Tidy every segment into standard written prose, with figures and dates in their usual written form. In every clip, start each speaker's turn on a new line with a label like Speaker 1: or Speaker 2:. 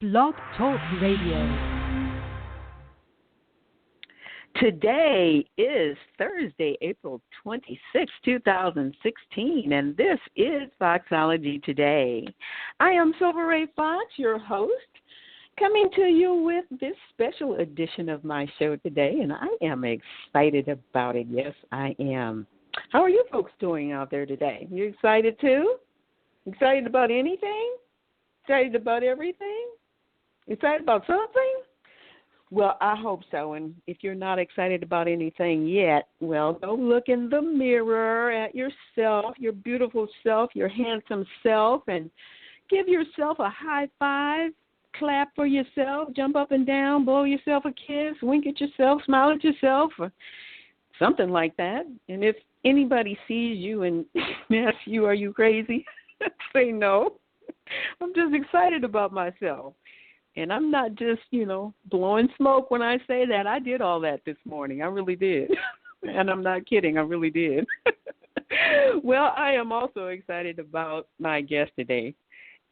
Speaker 1: Blog Talk Radio.
Speaker 2: Today is Thursday, April 26, 2016, and this is Foxology Today. I am Silver Ray Fox, your host, coming to you with this special edition of my show today, and I am excited about it. Yes, I am. How are you folks doing out there today? You excited too? Excited about anything? Excited about everything? Excited about something? Well, I hope so. And if you're not excited about anything yet, well, go look in the mirror at yourself, your beautiful self, your handsome self, and give yourself a high five, clap for yourself, jump up and down, blow yourself a kiss, wink at yourself, smile at yourself, or something like that. And if anybody sees you and asks you, are you crazy? Say no. I'm just excited about myself. And I'm not just, blowing smoke when I say that. I did all that this morning. I really did. And I'm not kidding. I really did. Well, I am also excited about my guest today.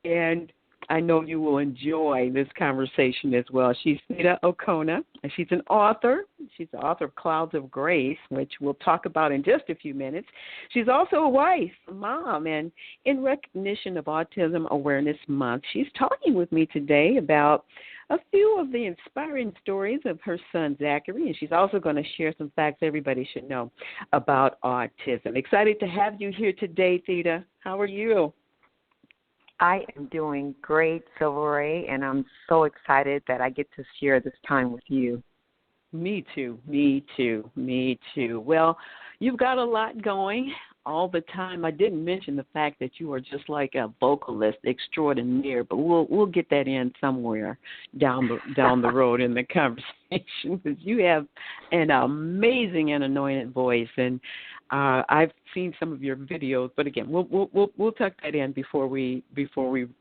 Speaker 2: And I know you will enjoy this conversation as well. She's THEDA OKONA, and she's an author. She's the author of Clouds of Grace, which we'll talk about in just a few minutes. She's also a wife, a mom, and in recognition of Autism Awareness Month, she's talking with me today about a few of the inspiring stories of her son, Zachary, and she's also going to share some facts everybody should know about autism. Excited to have you here today, THEDA. How are you?
Speaker 3: I am doing great, Silver Ray, and I'm so excited that I get to share this time with you.
Speaker 2: Me too. Well, you've got a lot going all the time. I didn't mention the fact that you are just like a vocalist extraordinaire, but we'll get that in somewhere down the road in the conversation, because you have an amazing and anointed voice, and I've seen some of your videos, but again, we'll tuck that in before we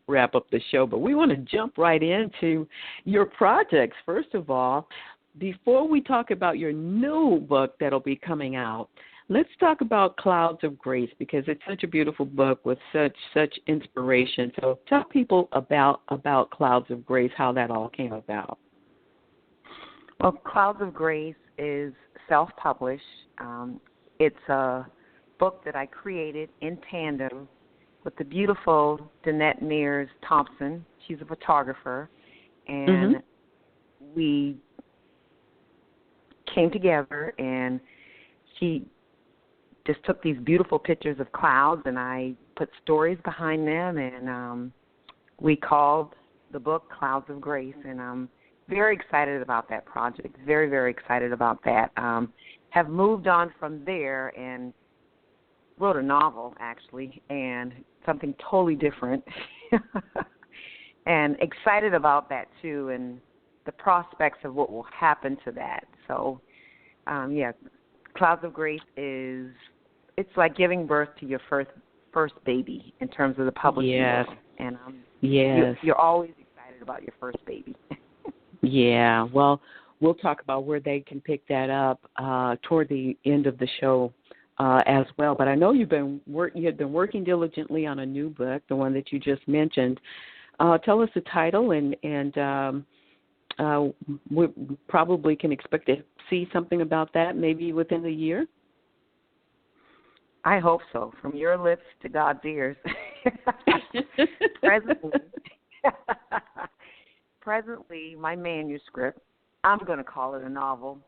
Speaker 2: wrap up the show. But we want to jump right into your projects. First of all, before we talk about your new book that'll be coming out, let's talk about Clouds of Grace, because it's such a beautiful book with such inspiration. So tell people about Clouds of Grace, how that all came about.
Speaker 3: Well, Clouds of Grace is self-published. It's a book that I created in tandem with the beautiful Danette Mears Thompson. She's a photographer, and we came together, and she just took these beautiful pictures of clouds, and I put stories behind them, and we called the book Clouds of Grace, and I'm very excited about that project, very, very excited about that. Have moved on from there and wrote a novel, actually, and something totally different, and excited about that, too, and the prospects of what will happen to that. So, Clouds of Grace it's like giving birth to your first baby in terms of the publishing world. And you're always excited about your first baby.
Speaker 2: Yeah, well, we'll talk about where they can pick that up toward the end of the show as well. But I know you had been working diligently on a new book, the one that you just mentioned. Tell us the title, and we probably can expect to see something about that maybe within the year.
Speaker 3: I hope so. From your lips to God's ears. Presently, my manuscript, I'm going to call it a novel.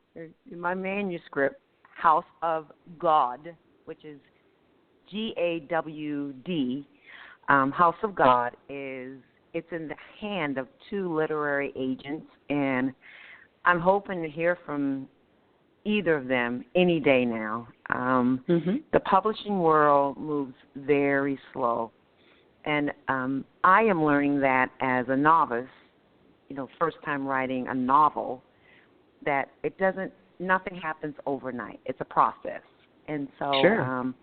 Speaker 3: My manuscript, House of God, which is GAWD, House of God, it's in the hand of two literary agents, and I'm hoping to hear from either of them any day now. The publishing world moves very slow, and I am learning that as a novice, first time writing a novel, that nothing happens overnight. It's a process. And so,
Speaker 2: sure.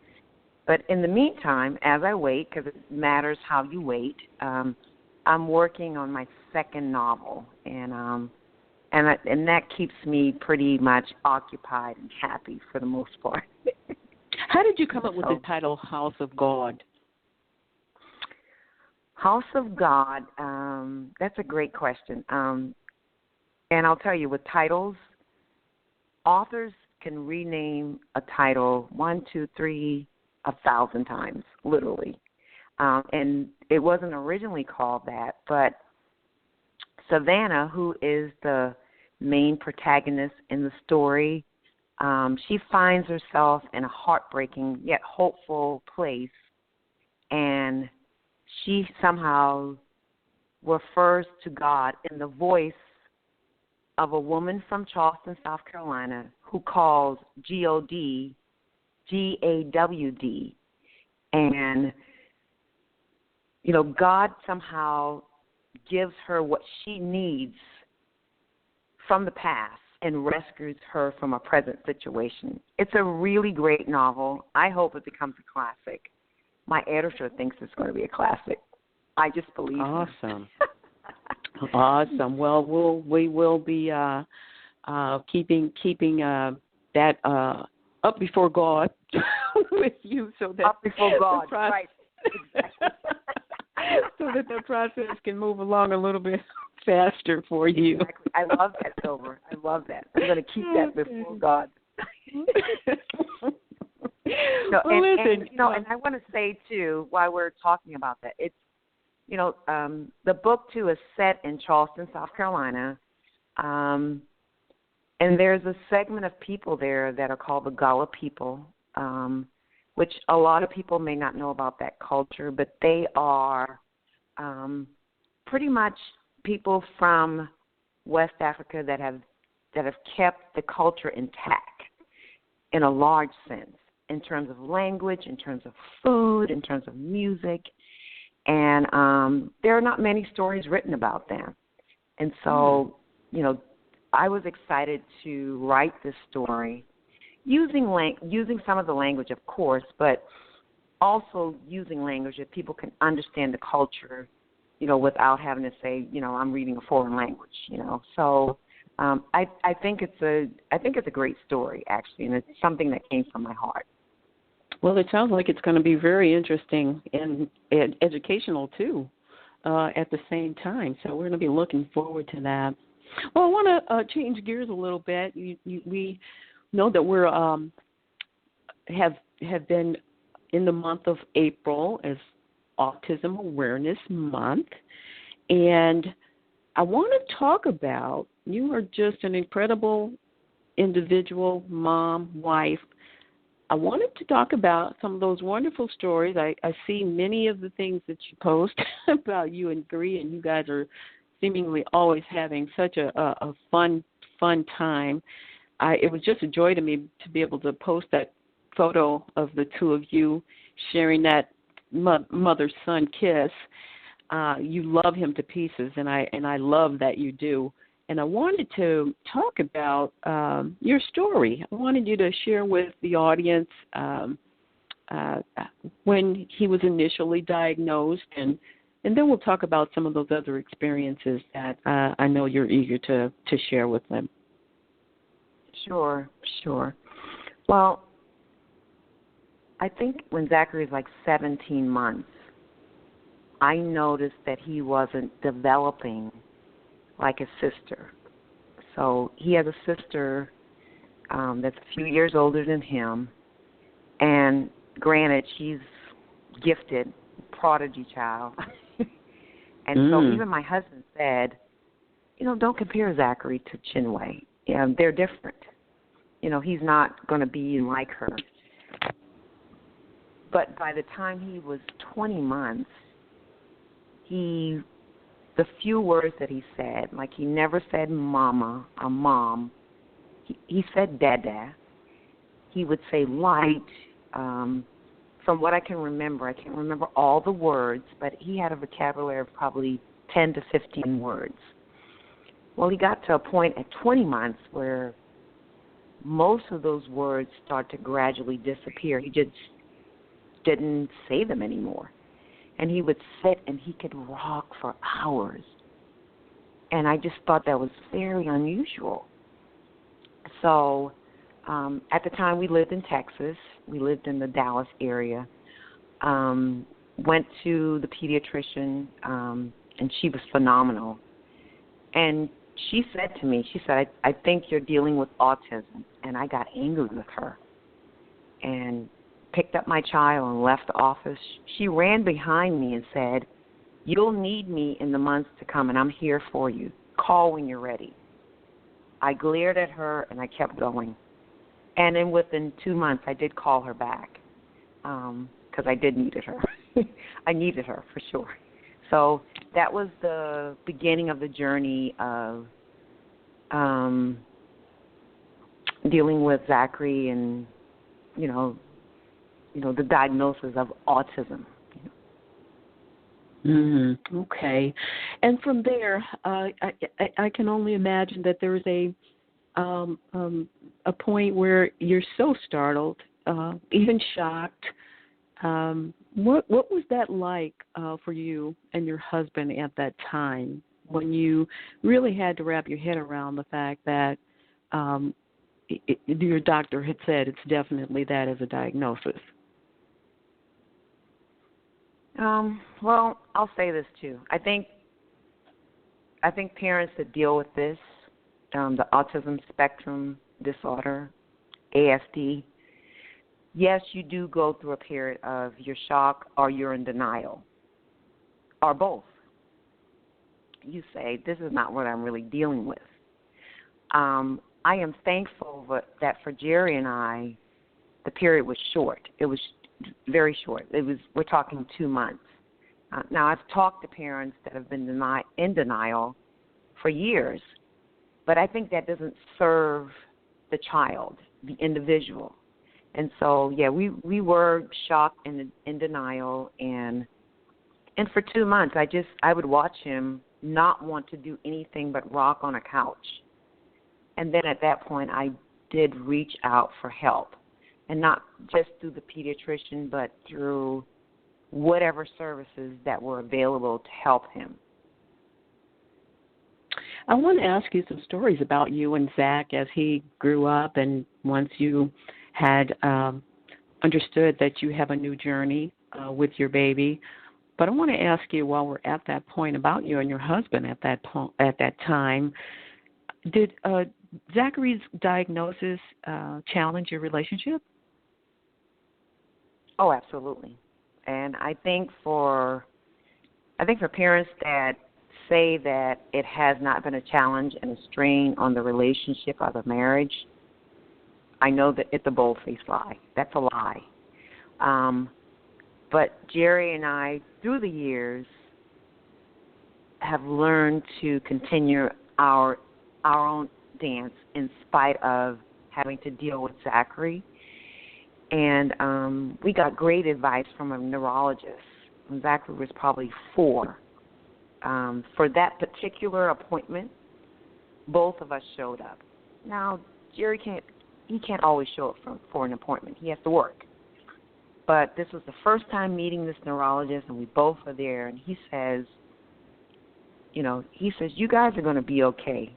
Speaker 3: But in the meantime, as I wait, because it matters how you wait, I'm working on my second novel, and that keeps me pretty much occupied and happy for the most part.
Speaker 2: How did you come up with the title House of God?
Speaker 3: House of God, that's a great question. And I'll tell you, with titles, authors can rename a title 1, 2, 3, 1,000 times, literally. And it wasn't originally called that, but Savannah, who is the main protagonist in the story, she finds herself in a heartbreaking yet hopeful place, and she somehow refers to God in the voice of a woman from Charleston, South Carolina, who calls G-O-D, G-A-W-D. And, you know, God somehow gives her what she needs from the past and rescues her from a present situation. It's a really great novel. I hope it becomes a classic. My editor thinks it's going to be a classic. I just believe
Speaker 2: Awesome. Awesome. Well, we will be keeping that up before God with you, so that
Speaker 3: up before God, right? Exactly.
Speaker 2: So that the process can move along a little bit faster for you.
Speaker 3: Exactly. I love that, Silver. I love that. I'm going to keep that before God. So,
Speaker 2: well, listen,
Speaker 3: and I want to say too, while we're talking about that, it's, you know, the book too is set in Charleston, South Carolina, and there's a segment of people there that are called the Gullah people, which a lot of people may not know about that culture, but they are pretty much people from West Africa that have kept the culture intact in a large sense, in terms of language, in terms of food, in terms of music, and there are not many stories written about them. And so, you know, I was excited to write this story using some of the language, of course, but also using language that people can understand the culture, you know, without having to say, you know, I'm reading a foreign language, you know. So I think it's a great story, actually, and it's something that came from my heart.
Speaker 2: Well, it sounds like it's going to be very interesting and educational too, at the same time. So we're going to be looking forward to that. Well, I want to change gears a little bit. We know that we're have been in the month of April as Autism Awareness Month, and I want to talk about, you are just an incredible individual, mom, wife. I wanted to talk about some of those wonderful stories. I see many of the things that you post about you and Bree, and you guys are seemingly always having such a fun time. It was just a joy to me to be able to post that photo of the two of you sharing that mother-son kiss. You love him to pieces, and I love that you do. And I wanted to talk about your story. I wanted you to share with the audience when he was initially diagnosed, and then we'll talk about some of those other experiences that I know you're eager to share with them.
Speaker 3: Sure. Well, I think when Zachary was like 17 months, I noticed that he wasn't developing like his sister. So he has a sister that's a few years older than him, and granted, she's gifted, prodigy child. And so even my husband said, you know, don't compare Zachary to Chinwe. You know, they're different. You know, he's not going to be like her. But by the time he was 20 months, the few words that he said, like he never said mama or mom, he said dada. He would say light. From what I can remember, I can't remember all the words, but he had a vocabulary of probably 10 to 15 words. Well, he got to a point at 20 months where most of those words start to gradually disappear. He just didn't say them anymore. And he would sit and he could rock for hours. And I just thought that was very unusual. So at the time we lived in Texas. We lived in the Dallas area. went to the pediatrician, and she was phenomenal. And she said to me, she said, I think you're dealing with autism. And I got angry with her and picked up my child and left the office. She ran behind me and said, you'll need me in the months to come, and I'm here for you. Call when you're ready. I glared at her, and I kept going. And then within 2 months, I did call her back because I did needed her. I needed her for sure. So that was the beginning of the journey of dealing with Zachary and, the diagnosis of autism.
Speaker 2: Okay. And from there, I can only imagine that there's a point where you're so startled, even shocked. What was that like for you and your husband at that time when you really had to wrap your head around the fact that your doctor had said it's definitely that as a diagnosis?
Speaker 3: Well, I'll say this too. I think parents that deal with this, the autism spectrum disorder, ASD, yes, you do go through a period of you're shocked or you're in denial, or both. You say, this is not what I'm really dealing with. I am thankful that for Jerry and I, the period was short. It was very short. We're talking 2 months. Now, I've talked to parents that have been in denial for years, but I think that doesn't serve the child, the individual. And so, yeah, we were shocked and in denial, and for 2 months, I would watch him not want to do anything but rock on a couch. And then at that point, I did reach out for help, and not just through the pediatrician, but through whatever services that were available to help him.
Speaker 2: I want to ask you some stories about you and Zach as he grew up, and once you had understood that you have a new journey with your baby. But I want to ask you, while we're at that point, about you and your husband at that time. Did Zachary's diagnosis challenge your relationship?
Speaker 3: Oh, absolutely. And I think for parents that say that it has not been a challenge and a strain on the relationship or the marriage, I know that it's a bold-faced lie. That's a lie. But Jerry and I, through the years, have learned to continue our own dance in spite of having to deal with Zachary. And we got great advice from a neurologist when Zachary was probably 4. For that particular appointment, both of us showed up. Now, Jerry can't always show up for an appointment. He has to work. But this was the first time meeting this neurologist, and we both were there, and he says, you guys are going to be okay.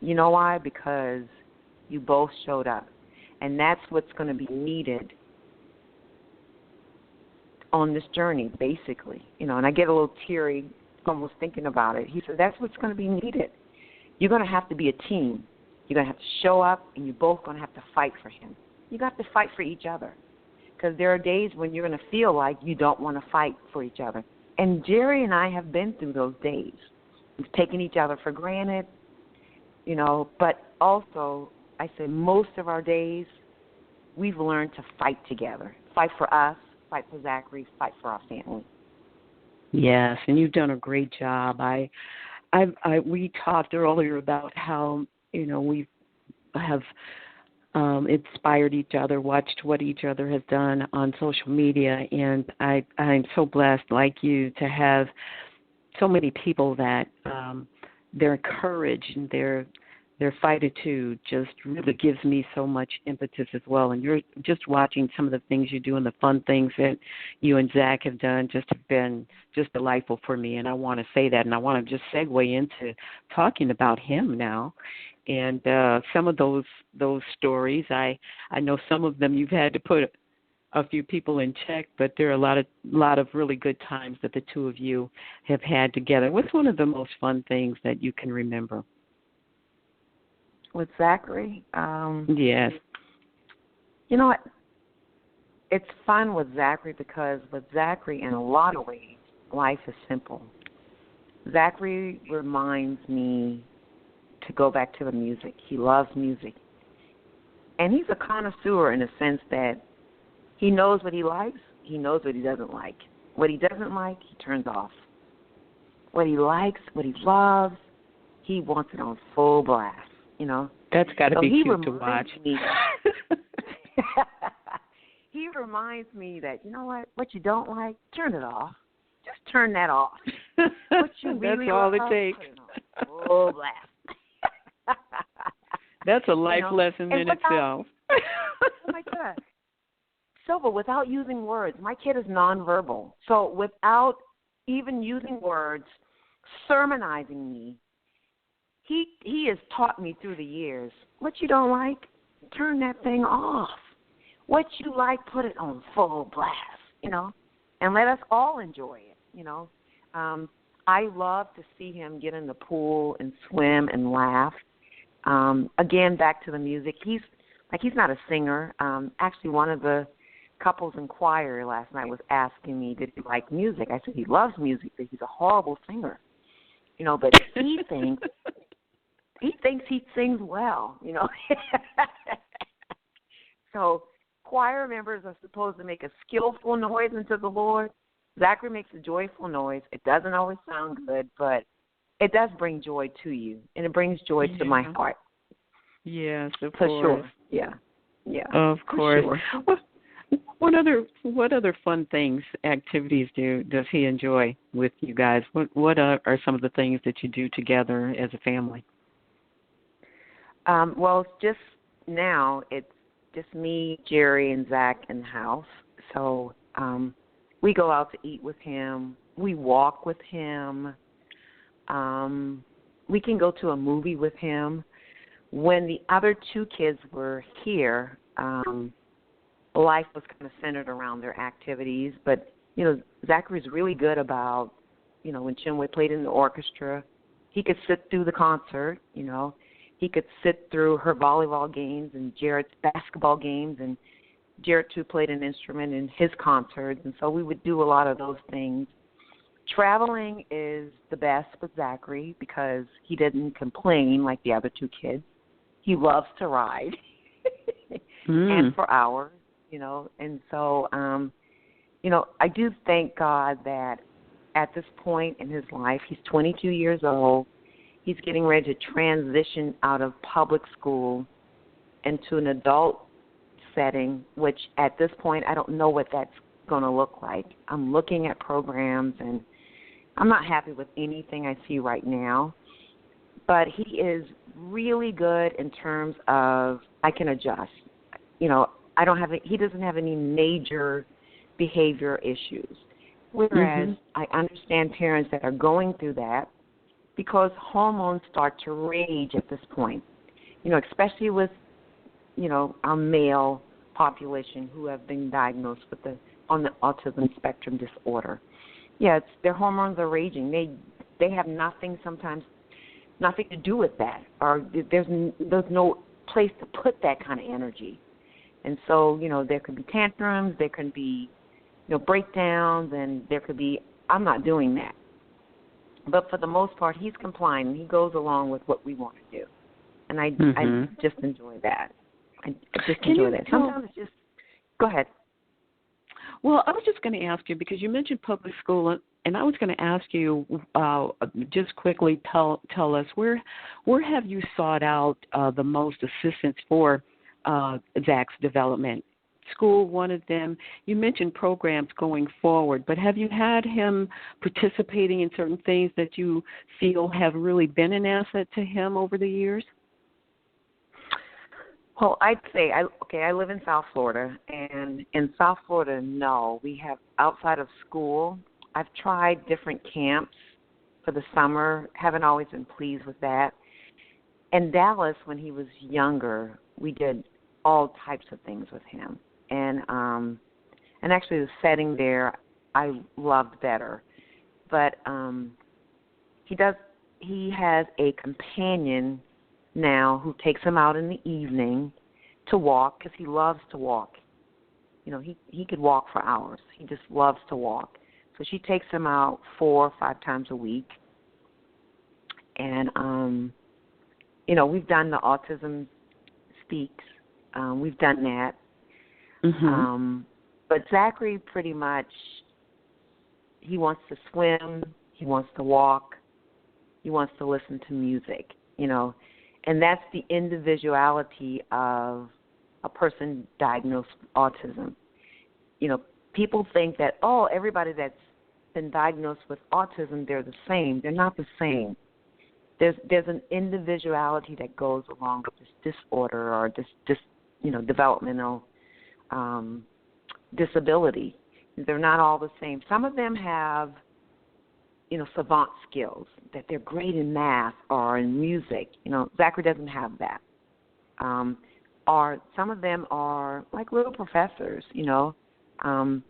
Speaker 3: You know why? Because you both showed up. And that's what's going to be needed on this journey, basically. And I get a little teary almost thinking about it. He said, that's what's going to be needed. You're going to have to be a team. You're going to have to show up, and you're both going to have to fight for him. You got to fight for each other, because there are days when you're going to feel like you don't want to fight for each other. And Jerry and I have been through those days. We've taken each other for granted, but also, I say most of our days, we've learned to fight together. Fight for us, fight for Zachary, fight for our family.
Speaker 2: Yes, and you've done a great job. We talked earlier about how, we have inspired each other, watched what each other has done on social media, and I'm so blessed, like you, to have so many people that their courage and their fight-attitude just really gives me so much impetus as well. And you're just watching some of the things you do and the fun things that you and Zach have done just have been just delightful for me. And I want to say that, and I want to just segue into talking about him now. And some of those stories, I know some of them you've had to put a few people in check, but there are a lot of really good times that the two of you have had together. What's one of the most fun things that you can remember?
Speaker 3: With Zachary?
Speaker 2: Yes.
Speaker 3: You know what? It's fun with Zachary because with Zachary, in a lot of ways, life is simple. Zachary reminds me to go back to the music. He loves music. And he's a connoisseur in the sense that he knows what he likes, he knows what he doesn't like. What he doesn't like, he turns off. What he likes, what he loves, he wants it on full blast, you know.
Speaker 2: That's got to
Speaker 3: so
Speaker 2: be cute to watch.
Speaker 3: He reminds me that, you know what you don't like, turn it off. Just turn that off. What you really
Speaker 2: That's all
Speaker 3: love,
Speaker 2: it takes.
Speaker 3: put it on full blast.
Speaker 2: That's a life lesson in itself.
Speaker 3: Oh, my God. Silva, without using words, my kid is nonverbal. So without even using words, sermonizing me, he has taught me through the years, what you don't like, turn that thing off. What you like, put it on full blast, you know, and let us all enjoy it, you know. I love to see him get in the pool and swim and laugh. Again, back to the music. He's not a singer. Actually, one of the couples in choir last night was asking me, did he like music? I said he loves music, but he's a horrible singer, you know. But he thinks he sings well, you know. So choir members are supposed to make a skillful noise unto the Lord. Zachary makes a joyful noise. It doesn't always sound good, but it does bring joy to you, and it brings joy to my heart.
Speaker 2: Yes, of
Speaker 3: For
Speaker 2: course.
Speaker 3: sure. Yeah.
Speaker 2: Of course.
Speaker 3: Sure.
Speaker 2: What other fun things, activities does he enjoy with you guys? What are some of the things that you do together as a family?
Speaker 3: Well, just now it's just me, Jerry, and Zach in the house. So we go out to eat with him. We walk with him. We can go to a movie with him. When the other two kids were here, life was kind of centered around their activities. But, you know, Zachary's really good about, you know, when Chinwe played in the orchestra, he could sit through the concert, you know. He could sit through her volleyball games and Jarrett's basketball games, and Jarrett, too, played an instrument in his concerts, and so we would do a lot of those things. Traveling is the best with Zachary because he didn't complain like the other two kids. He loves to ride and for hours, you know. And so, you know, I do thank God that at this point in his life, he's 22 years old. He's getting ready to transition out of public school into an adult setting, which at this point I don't know what that's going to look like. I'm looking at programs, and I'm not happy with anything I see right now. But he is really good in terms of I can adjust. You know, he doesn't have any major behavior issues. Whereas I understand parents that are going through that because hormones start to rage at this point. You know, especially with, you know, our male population who have been diagnosed with on the autism spectrum disorder. Yeah, their hormones are raging. They have nothing to do with that, or there's no place to put that kind of energy. And so, you know, there could be tantrums, there can be, you know, breakdowns, and there could be, I'm not doing that. But for the most part, he's complying. He goes along with what we want to do. And I just enjoy that. I just enjoy that. Sometimes it's just, go ahead.
Speaker 2: Well, I was just going to ask you, because you mentioned public school, and I was going to ask you, just quickly tell us, where have you sought out the most assistance for Zach's development? School, one of them. You mentioned programs going forward, but have you had him participating in certain things that you feel have really been an asset to him over the years?
Speaker 3: Well, I'd say, I live in South Florida, and in South Florida, no. We have, outside of school, I've tried different camps for the summer, haven't always been pleased with that. In Dallas, when he was younger, we did all types of things with him. And And actually the setting there I loved better. But he has a companion now who takes him out in the evening to walk because he loves to walk. You know, he could walk for hours. He just loves to walk. So she takes him out 4 or 5 times a week. And, you know, we've done the Autism Speaks. We've done that.
Speaker 2: Mm-hmm.
Speaker 3: But Zachary pretty much, he wants to swim, he wants to walk, he wants to listen to music, you know. And that's the individuality of a person diagnosed with autism. You know, people think that, oh, everybody that's been diagnosed with autism, they're the same. They're not the same. There's an individuality that goes along with this disorder or this you know, developmental disability. They're not all the same. Some of them have, you know, savant skills, that they're great in math or in music. You know, Zachary doesn't have that. Or some of them are like little professors, you know, and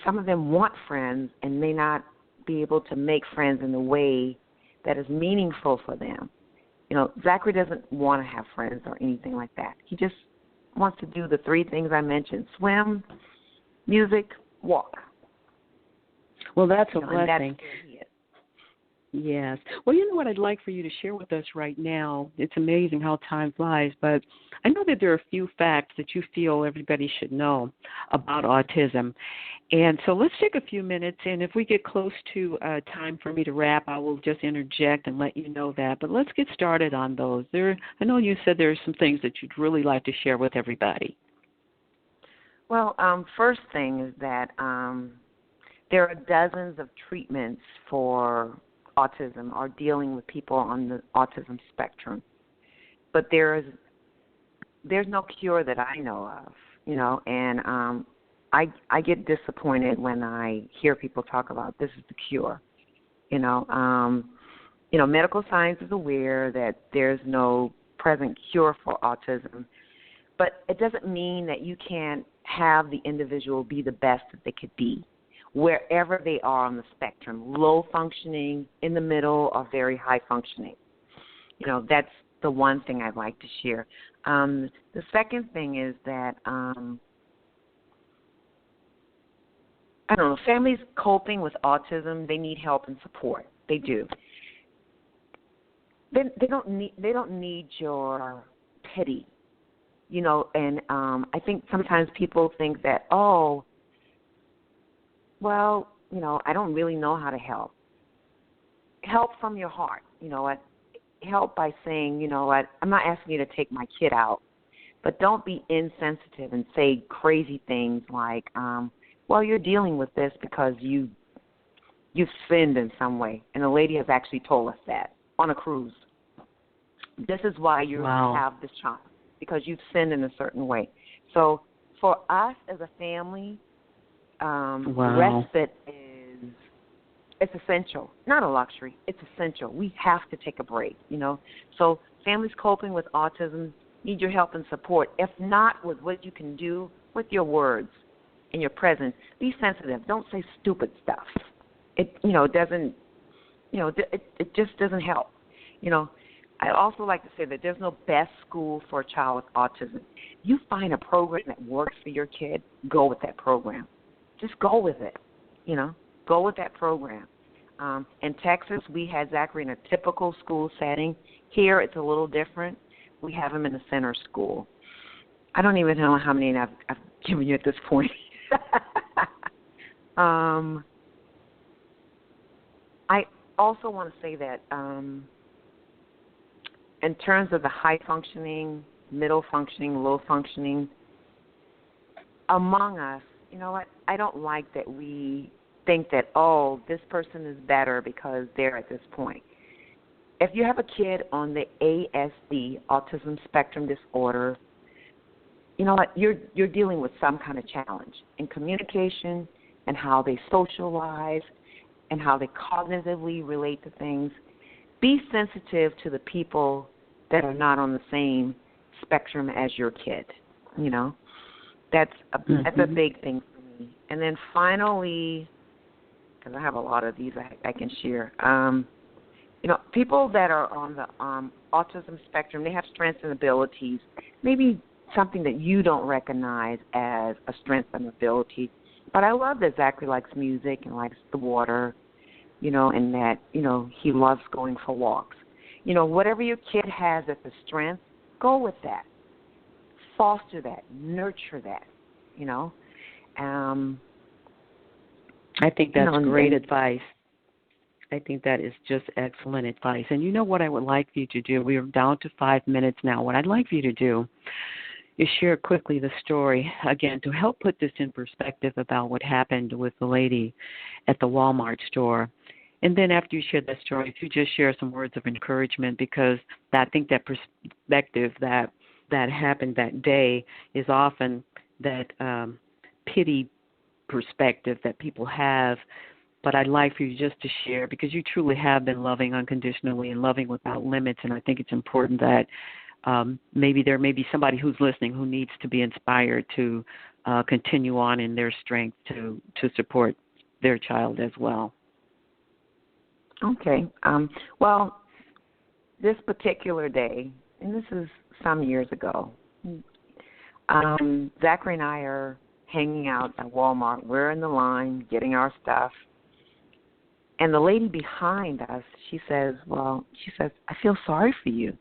Speaker 3: some of them want friends and may not be able to make friends in a way that is meaningful for them. You know, Zachary doesn't want to have friends or anything like that. He just wants to do the 3 things I mentioned: swim, music, walk.
Speaker 2: Well, that's a
Speaker 3: And
Speaker 2: blessing.
Speaker 3: that's where he is.
Speaker 2: Yes. Well, you know what I'd like for you to share with us right now? It's amazing how time flies, but I know that there are a few facts that you feel everybody should know about autism. And so let's take a few minutes, and if we get close to time for me to wrap, I will just interject and let you know that. But let's get started on those. I know you said there are some things that you'd really like to share with everybody.
Speaker 3: Well, first thing is that there are dozens of treatments for autism or dealing with people on the autism spectrum. But there's no cure that I know of, you know, and I get disappointed when I hear people talk about this is the cure. You know, medical science is aware that there's no present cure for autism, but it doesn't mean that you can't have the individual be the best that they could be, wherever they are on the spectrum, low functioning, in the middle, or very high functioning. You know, that's the one thing I'd like to share. The second thing is that, I don't know, families coping with autism, they need help and support. They do. They don't need your pity, you know, and I think sometimes people think that, oh, well, you know, I don't really know how to help. Help from your heart, you know what? Help by saying, you know what, I'm not asking you to take my kid out, but don't be insensitive and say crazy things like, well, you're dealing with this because you've sinned in some way. And a lady has actually told us that on a cruise. This is why you have this child, because you've sinned in a certain way. So for us as a family, respite it's essential, not a luxury. It's essential. We have to take a break, you know. So families coping with autism need your help and support. If not with what you can do with your words and your presence, be sensitive. Don't say stupid stuff. It just doesn't help. You know, I also like to say that there's no best school for a child with autism. You find a program that works for your kid, go with that program. Just go with it, you know. Go with that program. In Texas, we had Zachary in a typical school setting. Here, it's a little different. We have him in a center school. I don't even know how many I've given you at this point. I also want to say that in terms of the high functioning, middle functioning, low functioning, among us, you know what, I don't like that we think that, oh, this person is better because they're at this point. If you have a kid on the ASD, autism spectrum disorder, you know what, you're dealing with some kind of challenge in communication and how they socialize and how they cognitively relate to things. Be sensitive to the people that are not on the same spectrum as your kid, you know. That's a big thing for me. And then finally, because I have a lot of these I can share. People that are on the autism spectrum, they have strengths and abilities, maybe something that you don't recognize as a strength and ability. But I love that Zachary likes music and likes the water, and that, he loves going for walks. Whatever your kid has as a strength, go with that. Foster that. Nurture that,
Speaker 2: I think that's great advice. I think that is just excellent advice. And you know what I would like for you to do? We are down to 5 minutes now. What I'd like for you to do is share quickly the story, again, to help put this in perspective about what happened with the lady at the Walmart store. And then after you share that story, if you just share some words of encouragement, because I think that perspective that happened that day is often that pity perspective that people have. But I'd like for you just to share, because you truly have been loving unconditionally and loving without limits, and I think it's important that maybe there may be somebody who's listening who needs to be inspired to continue on in their strength to support their child as well.
Speaker 3: Okay. Well, this particular day, and this is some years ago, Zachary and I are hanging out at Walmart. We're in the line getting our stuff. And the lady behind us, she says, I feel sorry for you.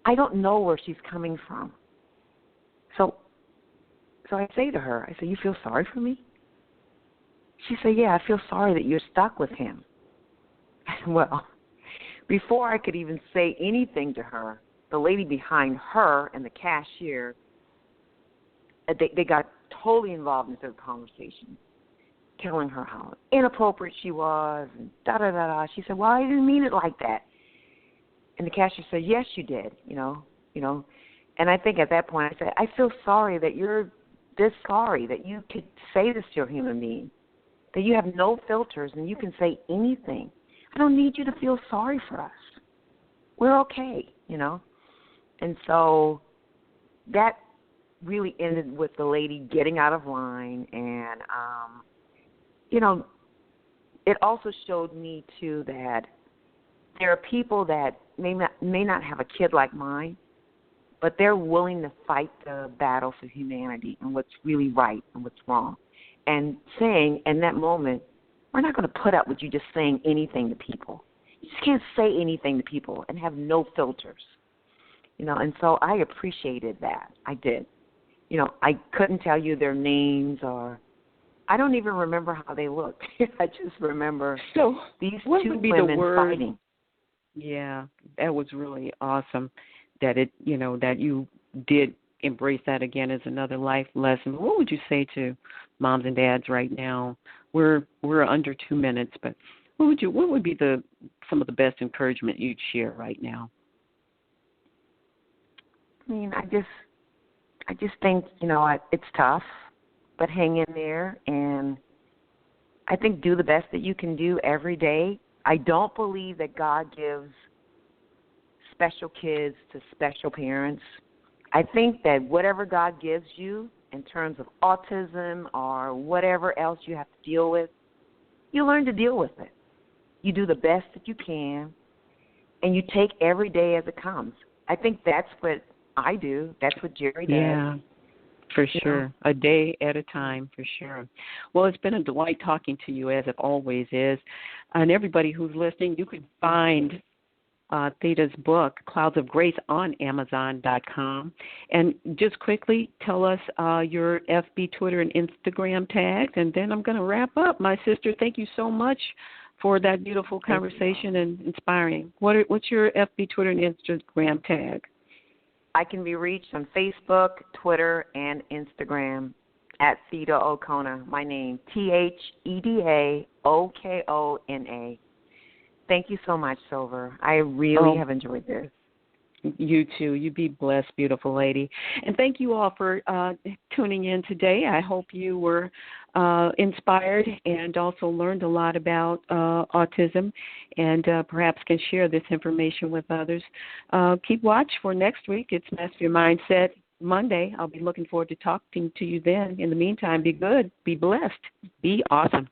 Speaker 3: I don't know where she's coming from. So I say to her, you feel sorry for me? She said, yeah, I feel sorry that you're stuck with him. Well, before I could even say anything to her, the lady behind her and the cashier, they got totally involved into the conversation, telling her how inappropriate she was and da-da-da-da. She said, well, I didn't mean it like that. And the cashier said, yes, you did, And I think at that point I said, I feel sorry that you're this sorry that you could say this to a human being, that you have no filters and you can say anything. I don't need you to feel sorry for us. We're okay, And so that really ended with the lady getting out of line. And, it also showed me, too, that there are people that may not have a kid like mine, but they're willing to fight the battle for humanity and what's really right and what's wrong. And saying in that moment, we're not going to put up with you just saying anything to people. You just can't say anything to people and have no filters. And so I appreciated that. I did. I couldn't tell you their names, or I don't even remember how they looked. I just remember these two women fighting.
Speaker 2: Yeah, that was really awesome that that you did embrace that again as another life lesson. What would you say to moms and dads right now? We're under 2 minutes, but what would be some of the best encouragement you'd share right now?
Speaker 3: I mean, I just think, it's tough, but hang in there, and I think do the best that you can do every day. I don't believe that God gives special kids to special parents. I think that whatever God gives you in terms of autism or whatever else you have to deal with, you learn to deal with it. You do the best that you can, and you take every day as it comes. I think that's what I do. That's what Jerry does.
Speaker 2: Yeah, for sure. A day at a time, for sure. Well, it's been a delight talking to you, as it always is. And everybody who's listening, you can find Theda's book, Clouds of Grace, on Amazon.com. And just quickly tell us your FB, Twitter, and Instagram tags, and then I'm going to wrap up. My sister, thank you so much for that beautiful conversation and inspiring. What's your FB, Twitter, and Instagram tag?
Speaker 3: I can be reached on Facebook, Twitter, and Instagram at Theda Okona. My name, ThedaOkona. Thank you so much, Silver. I really have enjoyed this.
Speaker 2: You too. You be blessed, beautiful lady. And thank you all for tuning in today. I hope you were inspired and also learned a lot about autism and perhaps can share this information with others. Keep watch for next week. It's Master Your Mindset Monday. I'll be looking forward to talking to you then. In the meantime, be good, be blessed, be awesome.